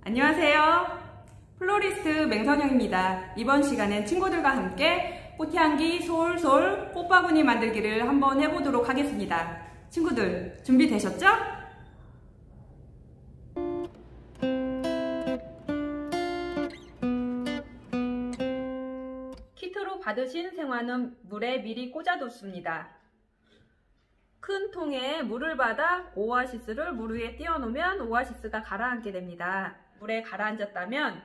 안녕하세요. 플로리스트 맹선영입니다. 이번 시간엔 친구들과 함께 꽃향기 솔솔 꽃바구니 만들기를 한번 해보도록 하겠습니다. 친구들 준비되셨죠? 키트로 받으신 생화는 물에 미리 꽂아뒀습니다. 큰 통에 물을 받아 오아시스를 물 위에 띄워놓으면 오아시스가 가라앉게 됩니다. 물에 가라앉았다면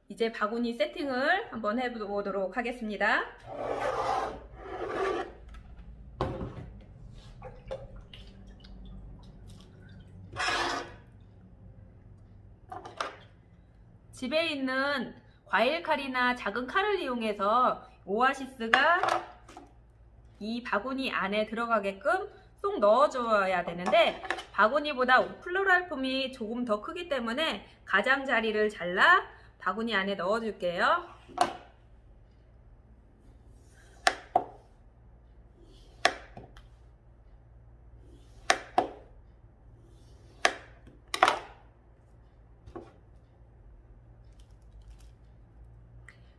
이제 바구니 세팅을 한번 해보도록 하겠습니다. 집에 있는 과일 칼이나 작은 칼을 이용해서 오아시스가 이 바구니 안에 들어가게끔 쏙 넣어줘야 되는데 바구니보다 플로랄폼이 조금 더 크기 때문에 가장자리를 잘라 바구니 안에 넣어줄게요.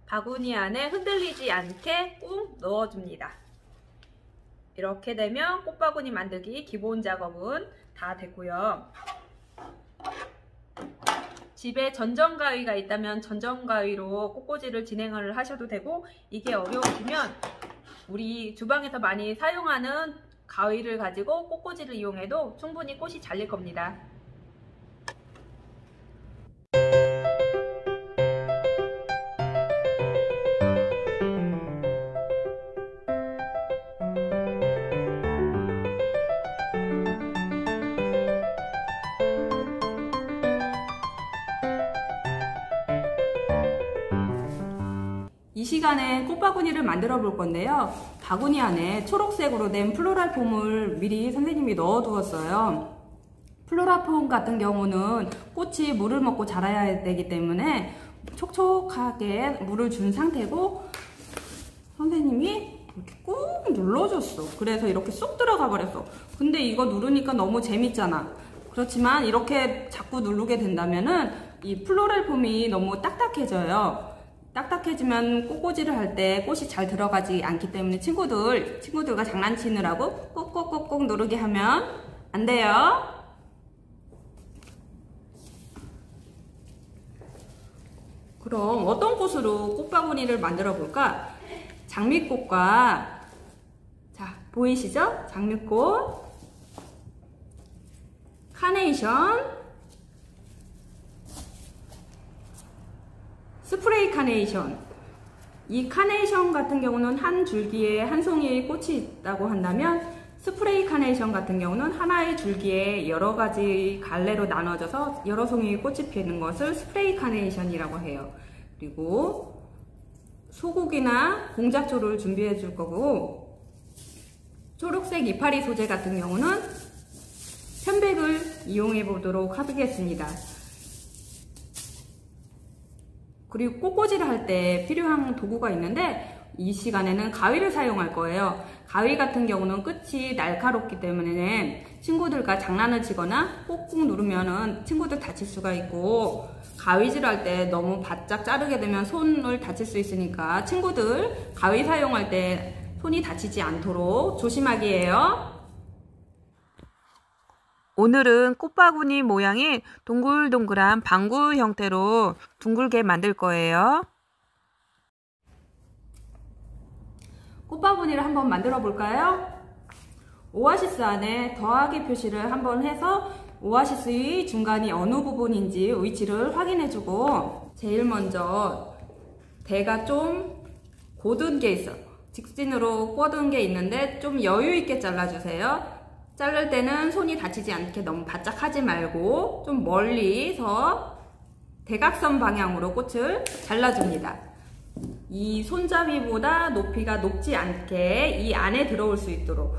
바구니 안에 흔들리지 않게 꾹 넣어줍니다. 이렇게 되면 꽃바구니 만들기 기본 작업은 다 됐고요. 집에 전정가위가 있다면 전정가위로 꽃꽂이를 진행을 하셔도 되고, 이게 어려우시면 우리 주방에서 많이 사용하는 가위를 가지고 꽃꽂이를 이용해도 충분히 꽃이 잘릴 겁니다. 이 시간에 꽃바구니를 만들어 볼 건데요. 바구니 안에 초록색으로 된 플로랄폼을 미리 선생님이 넣어 두었어요. 플로랄폼 같은 경우는 꽃이 물을 먹고 자라야 되기 때문에 촉촉하게 물을 준 상태고, 선생님이 이렇게 꾹 눌러줬어. 그래서 이렇게 쏙 들어가 버렸어. 근데 이거 누르니까 너무 재밌잖아. 그렇지만 이렇게 자꾸 누르게 된다면은 이 플로랄폼이 너무 딱딱해져요. 딱딱해지면 꽃꽂이를 할 때 꽃이 잘 들어가지 않기 때문에 친구들과 장난치느라고 꾹꾹꾹꾹 누르게 하면 안 돼요. 그럼 어떤 꽃으로 꽃바구니를 만들어 볼까? 장미꽃과, 자, 보이시죠? 장미꽃, 카네이션, 스프레이 카네이션. 이 카네이션 같은 경우는 한 줄기에 한 송이의 꽃이 있다고 한다면, 스프레이 카네이션 같은 경우는 하나의 줄기에 여러 가지 갈래로 나눠져서 여러 송이의 꽃이 피는 것을 스프레이 카네이션이라고 해요. 그리고 소고기나 공작초를 준비해 줄 거고, 초록색 이파리 소재 같은 경우는 편백을 이용해 보도록 하겠습니다. 그리고 꽃꽂이를 할 때 필요한 도구가 있는데, 이 시간에는 가위를 사용할 거예요. 가위 같은 경우는 끝이 날카롭기 때문에 친구들과 장난을 치거나 꾹꾹 누르면은 친구들 다칠 수가 있고, 가위질 할 때 너무 바짝 자르게 되면 손을 다칠 수 있으니까 친구들 가위 사용할 때 손이 다치지 않도록 조심하기 해요. 오늘은 꽃바구니 모양의 동글동글한 방구 형태로 둥글게 만들 거예요. 꽃바구니를 한번 만들어 볼까요? 오아시스 안에 더하기 표시를 한번 해서 오아시스의 중간이 어느 부분인지 위치를 확인해 주고, 제일 먼저 대가 좀 곧은 게 있어. 직진으로 뻗은 게 있는데 좀 여유 있게 잘라주세요. 자를 때는 손이 다치지 않게 너무 바짝 하지 말고 좀 멀리서 대각선 방향으로 꽃을 잘라줍니다. 이 손잡이보다 높이가 높지 않게 이 안에 들어올 수 있도록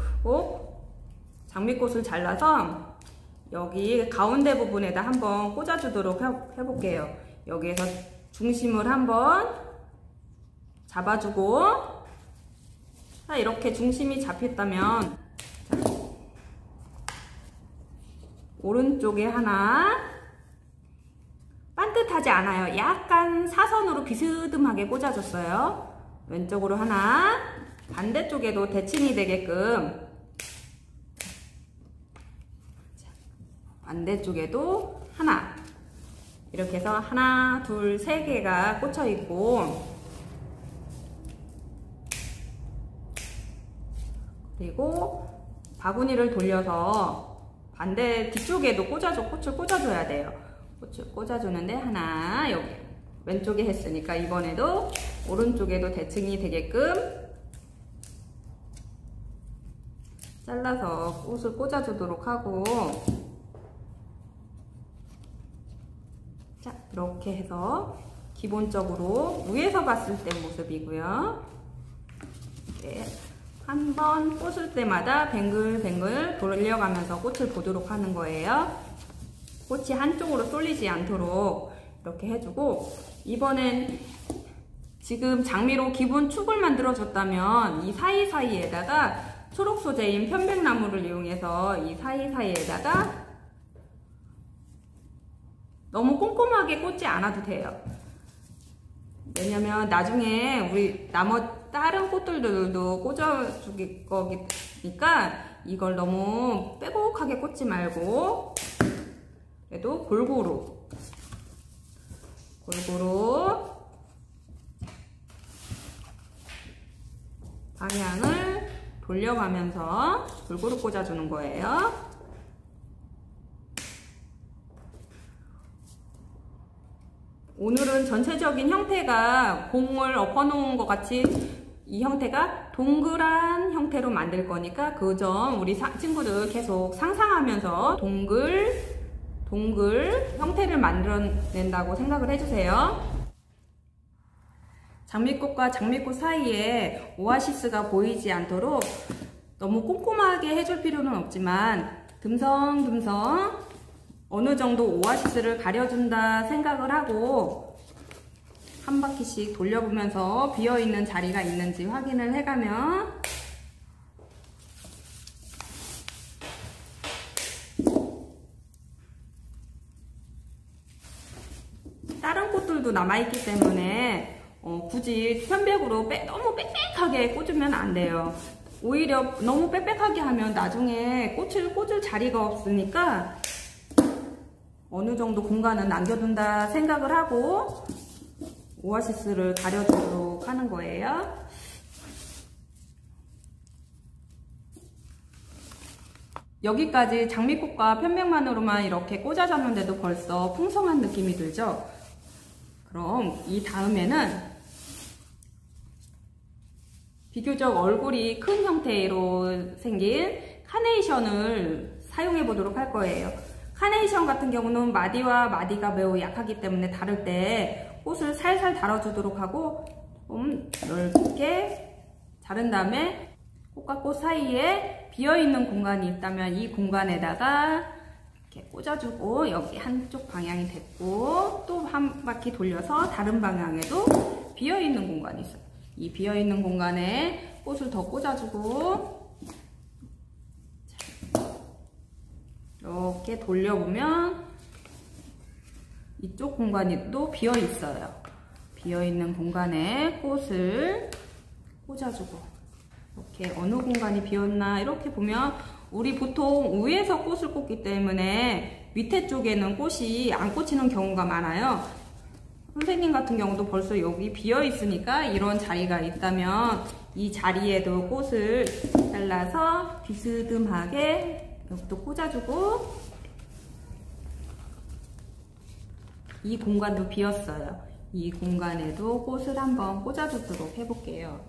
장미꽃을 잘라서 여기 가운데 부분에다 한번 꽂아주도록 해볼게요. 여기에서 중심을 한번 잡아주고, 이렇게 중심이 잡혔다면 오른쪽에 하나, 않아요. 약간 사선으로 비스듬하게 꽂아줬어요. 왼쪽으로 하나, 반대쪽에도 대칭이 되게끔, 반대쪽에도 하나, 이렇게 해서 하나, 둘, 세 개가 꽂혀 있고, 그리고 바구니를 돌려서 반대 뒤쪽에도 꽃을 꽂아줘야 돼요. 꽃을 꽂아주는데 하나, 여기 왼쪽에 했으니까 이번에도 오른쪽에도 대칭이 되게끔 잘라서 꽃을 꽂아주도록 하고, 자, 이렇게 해서 기본적으로 위에서 봤을 때 모습이고요. 네. 한번 꽂을 때마다 뱅글뱅글 돌려가면서 꽃을 보도록 하는 거예요. 꽃이 한쪽으로 쏠리지 않도록 이렇게 해주고, 이번엔 지금 장미로 기본 축을 만들어 줬다면 이 사이사이에다가 초록 소재인 편백나무를 이용해서 이 사이사이에다가 너무 꼼꼼하게 꽂지 않아도 돼요. 왜냐면 나중에 우리 다른 꽃들도 꽂아줄 거니까 이걸 너무 빼곡하게 꽂지 말고 그래도 골고루 방향을 돌려가면서 골고루 꽂아주는 거예요. 오늘은 전체적인 형태가 공을 엎어놓은 것 같이 이 형태가 동그란 형태로 만들 거니까 그 점 우리 친구들 계속 상상하면서 동글 형태를 만들어낸다고 생각을 해주세요. 장미꽃과 장미꽃 사이에 오아시스가 보이지 않도록 너무 꼼꼼하게 해줄 필요는 없지만 듬성듬성 어느 정도 오아시스를 가려준다 생각을 하고 한 바퀴씩 돌려보면서 비어있는 자리가 있는지 확인을 해가면 다른 꽃들도 남아있기 때문에 굳이 편백으로 너무 빽빽하게 꽂으면 안 돼요. 오히려 너무 빽빽하게 하면 나중에 꽃을 꽂을 자리가 없으니까 어느 정도 공간은 남겨둔다 생각을 하고 오아시스를 가려주도록 하는 거예요. 여기까지 장미꽃과 편백만으로만 이렇게 꽂아줬는데도 벌써 풍성한 느낌이 들죠? 그럼 이 다음에는 비교적 얼굴이 큰 형태로 생긴 카네이션을 사용해 보도록 할 거예요. 카네이션 같은 경우는 마디와 마디가 매우 약하기 때문에 다룰 때 꽃을 살살 다뤄주도록 하고 좀 넓게 자른 다음에 꽃과 꽃 사이에 비어있는 공간이 있다면 이 공간에다가 이렇게 꽂아주고 여기 한쪽 방향이 됐고 또 한 바퀴 돌려서 다른 방향에도 비어있는 공간이 있어요. 이 비어있는 공간에 꽃을 더 꽂아주고 이렇게 돌려보면 이쪽 공간이 또 비어있어요. 비어있는 공간에 꽃을 꽂아주고 이렇게 어느 공간이 비었나 이렇게 보면 우리 보통 위에서 꽃을 꽂기 때문에 밑에 쪽에는 꽃이 안 꽂히는 경우가 많아요. 선생님 같은 경우도 벌써 여기 비어 있으니까 이런 자리가 있다면 이 자리에도 꽃을 잘라서 비스듬하게 여기도 꽂아주고 이 공간도 비었어요. 이 공간에도 꽃을 한번 꽂아주도록 해볼게요.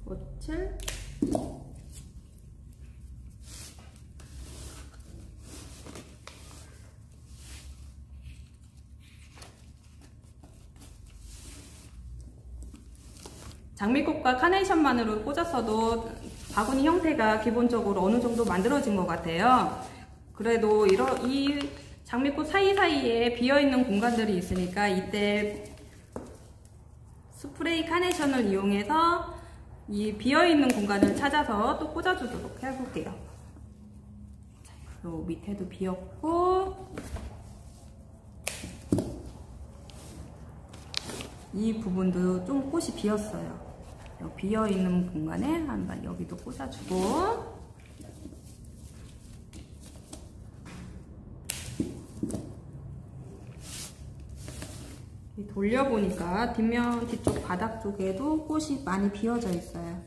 꽃을 장미꽃과 카네이션만으로 꽂았어도 바구니 형태가 기본적으로 어느 정도 만들어진 것 같아요. 그래도 이 장미꽃 사이사이에 비어있는 공간들이 있으니까 이때 스프레이 카네이션을 이용해서 이 비어있는 공간을 찾아서 또 꽂아주도록 해볼게요. 요 밑에도 비었고, 이 부분도 좀 꽃이 비었어요. 요 비어있는 공간에 한번 여기도 꽂아주고, 돌려보니까 뒷면 뒤쪽 바닥 쪽에도 꽃이 많이 비어져 있어요.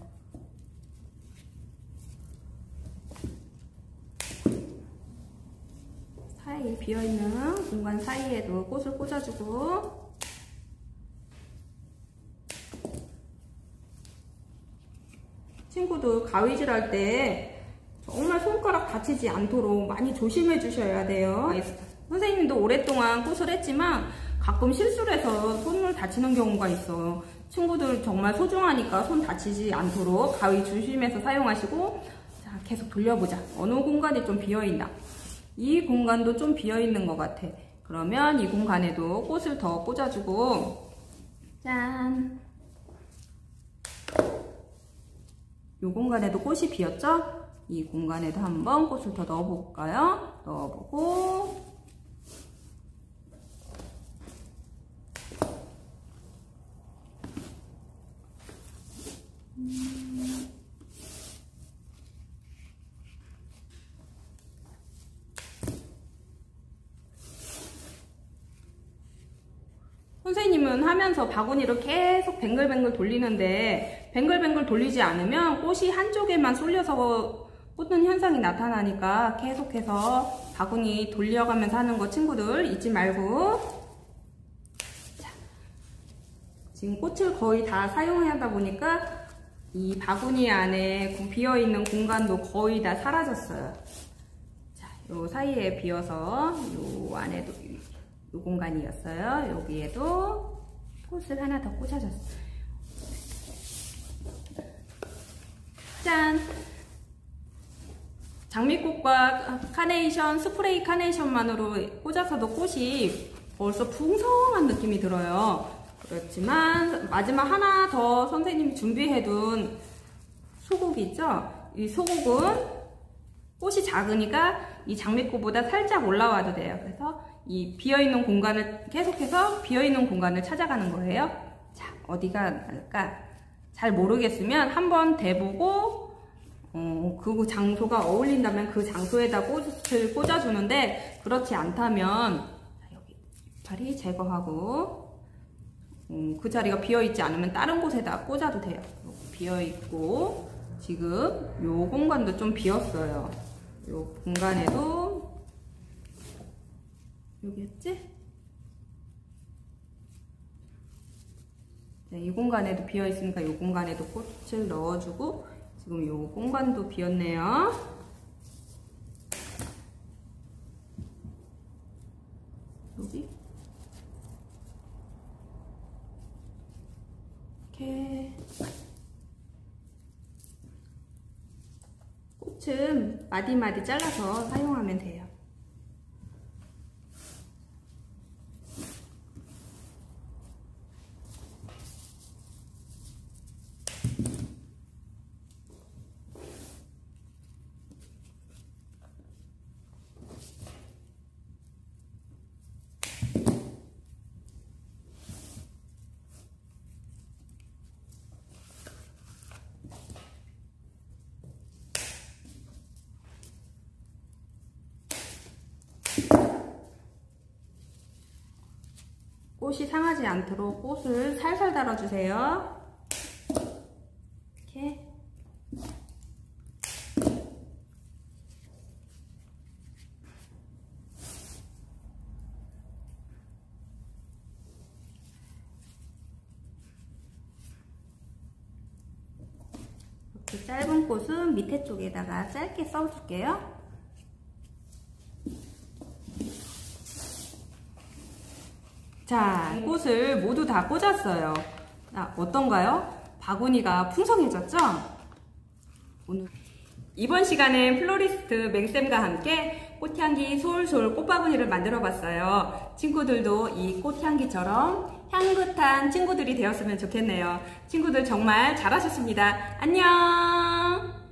사이 비어있는 공간 사이에도 꽃을 꽂아주고, 친구들 가위질 할 때 정말 손가락 다치지 않도록 많이 조심해 주셔야 돼요. 선생님도 오랫동안 꽃을 했지만 가끔 실수를 해서 손을 다치는 경우가 있어요. 친구들 정말 소중하니까 손 다치지 않도록 가위 조심해서 사용하시고, 자, 계속 돌려보자. 어느 공간이 좀 비어있나? 이 공간도 좀 비어있는 것 같아. 그러면 이 공간에도 꽃을 더 꽂아주고, 짠! 이 공간에도 꽃이 비었죠? 이 공간에도 한번 꽃을 더 넣어볼까요? 넣어보고, 선생님은 하면서 바구니를 계속 뱅글뱅글 돌리는데, 뱅글뱅글 돌리지 않으면 꽃이 한쪽에만 쏠려서 꽂는 현상이 나타나니까 계속해서 바구니 돌려가면서 하는 거 친구들 잊지 말고. 자, 지금 꽃을 거의 다 사용해야 하다 보니까 이 바구니 안에 비어있는 공간도 거의 다 사라졌어요. 자, 요 사이에 비어서 요 안에도 요 공간이었어요. 여기에도 꽃을 하나 더 꽂아줬어요. 짠! 장미꽃과 카네이션, 스프레이 카네이션만으로 꽂아서도 꽃이 벌써 풍성한 느낌이 들어요. 그렇지만 마지막 하나 더 선생님이 준비해둔 소국 있죠? 이 소국은 꽃이 작으니까 이 장미꽃보다 살짝 올라와도 돼요. 그래서 이 비어있는 공간을 계속해서 비어있는 공간을 찾아가는 거예요. 자, 어디가 날까? 잘 모르겠으면 한번 대보고 그 장소가 어울린다면 그 장소에다 꽃을 꽂아주는데, 그렇지 않다면 여기 이파리 제거하고 그 자리가 비어있지 않으면 다른 곳에다 꽂아도 돼요. 비어있고 지금 요 공간도 좀 비었어요. 요 공간에도 여기였지? 네, 이 공간에도 비어있으니까 이 공간에도 꽃을 넣어주고, 지금 이 공간도 비었네요. 여기 이렇게 꽃은 마디마디 잘라서 사용하면 돼요. 꽃이 상하지 않도록 꽃을 살살 달아주세요. 이렇게. 이렇게 짧은 꽃은 밑에 쪽에다가 짧게 써줄게요. 자, 꽃을 모두 다 꽂았어요. 어떤가요? 바구니가 풍성해졌죠? 오늘 이번 시간엔 플로리스트 맹쌤과 함께 꽃향기 솔솔 꽃바구니를 만들어 봤어요. 친구들도 이 꽃향기처럼 향긋한 친구들이 되었으면 좋겠네요. 친구들 정말 잘하셨습니다. 안녕!